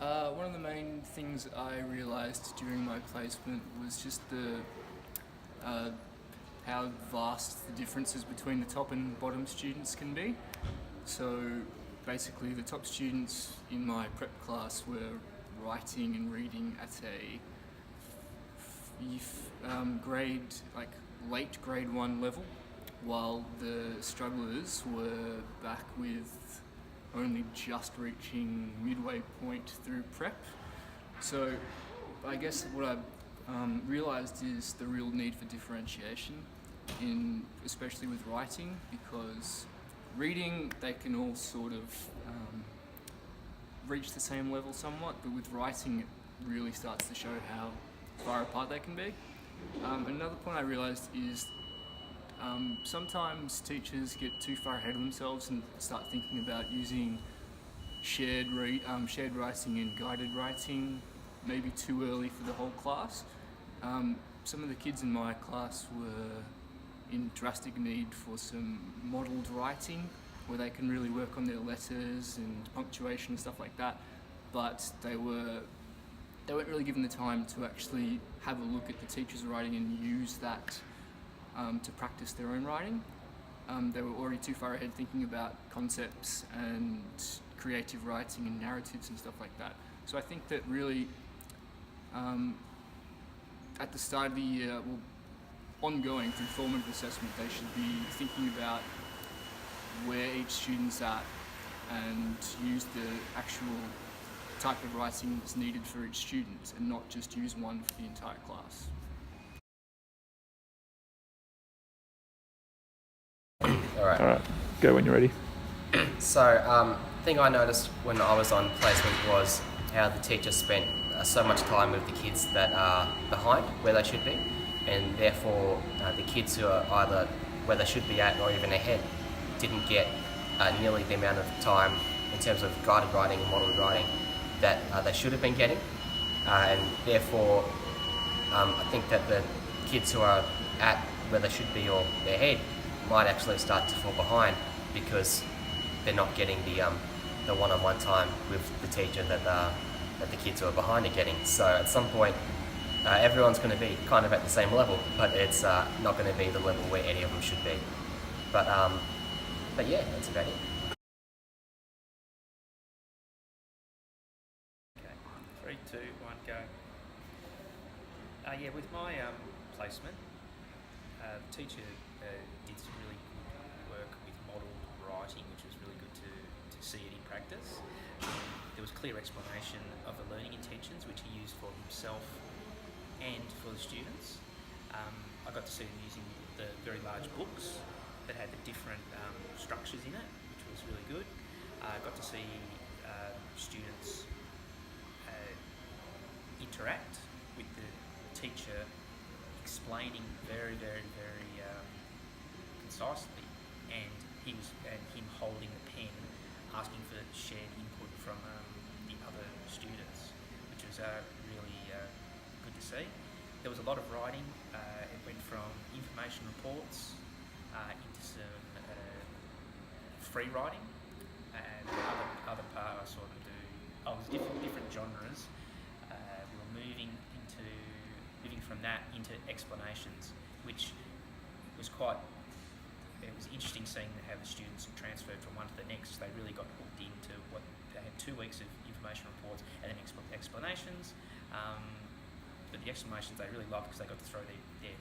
One of the main things I realised during my placement was just uh, how vast the differences between the top and bottom students can be. So basically the top students in my prep class were writing and reading at a grade, like late grade 1 level, while the strugglers were back with only just reaching midway point through prep. So I guess what I've realised is the real need for differentiation, especially with writing, because reading they can all sort of reach the same level somewhat, but with writing it really starts to show how far apart they can be. Another point I realised is sometimes teachers get too far ahead of themselves and start thinking about using shared writing and guided writing maybe too early for the whole class. Some of the kids in my class were in drastic need for some modelled writing where they can really work on their letters and punctuation and stuff like that, but they weren't really given the time to actually have a look at the teacher's writing and use that to practice their own writing. They were already too far ahead thinking about concepts and creative writing and narratives and stuff like that. So I think that really at the start of the year, ongoing through formative assessment, they should be thinking about where each student's at and use the actual type of writing that's needed for each student and not just use one for the entire class. All right. All right, go when you're ready. So, thing I noticed when I was on placement was how the teachers spent so much time with the kids that are behind where they should be, and therefore the kids who are either where they should be at or even ahead didn't get nearly the amount of time in terms of guided writing and modelled writing that they should have been getting, and therefore I think that the kids who are at where they should be or their head might actually start to fall behind because they're not getting the one-on-one time with the teacher that the kids who are behind are getting. So at some point everyone's going to be kind of at the same level, but it's not going to be the level where any of them should be. But yeah, that's about it. Okay, 3, 2, 1, go. Yeah, with my placement, the teacher did some really good work with modelled writing, which was really good to see it in practice. There was clear explanation of the learning intentions, which he used for himself and for the students. I got to see them using the very large books that had the different structures in it, which was really good. I got to see students interact with the teacher, explaining very concisely, and him holding the pen, asking for shared input from the other students, which was really good to see. There was a lot of writing. It went from information reports into some free writing, and other part I saw them do. Oh, it was different genres. We were moving from that into explanations, which was it was interesting seeing how the students transferred from one to the next. They really got hooked into what they had 2 weeks of information reports and then explanations. But the explanations they really loved because they got to throw their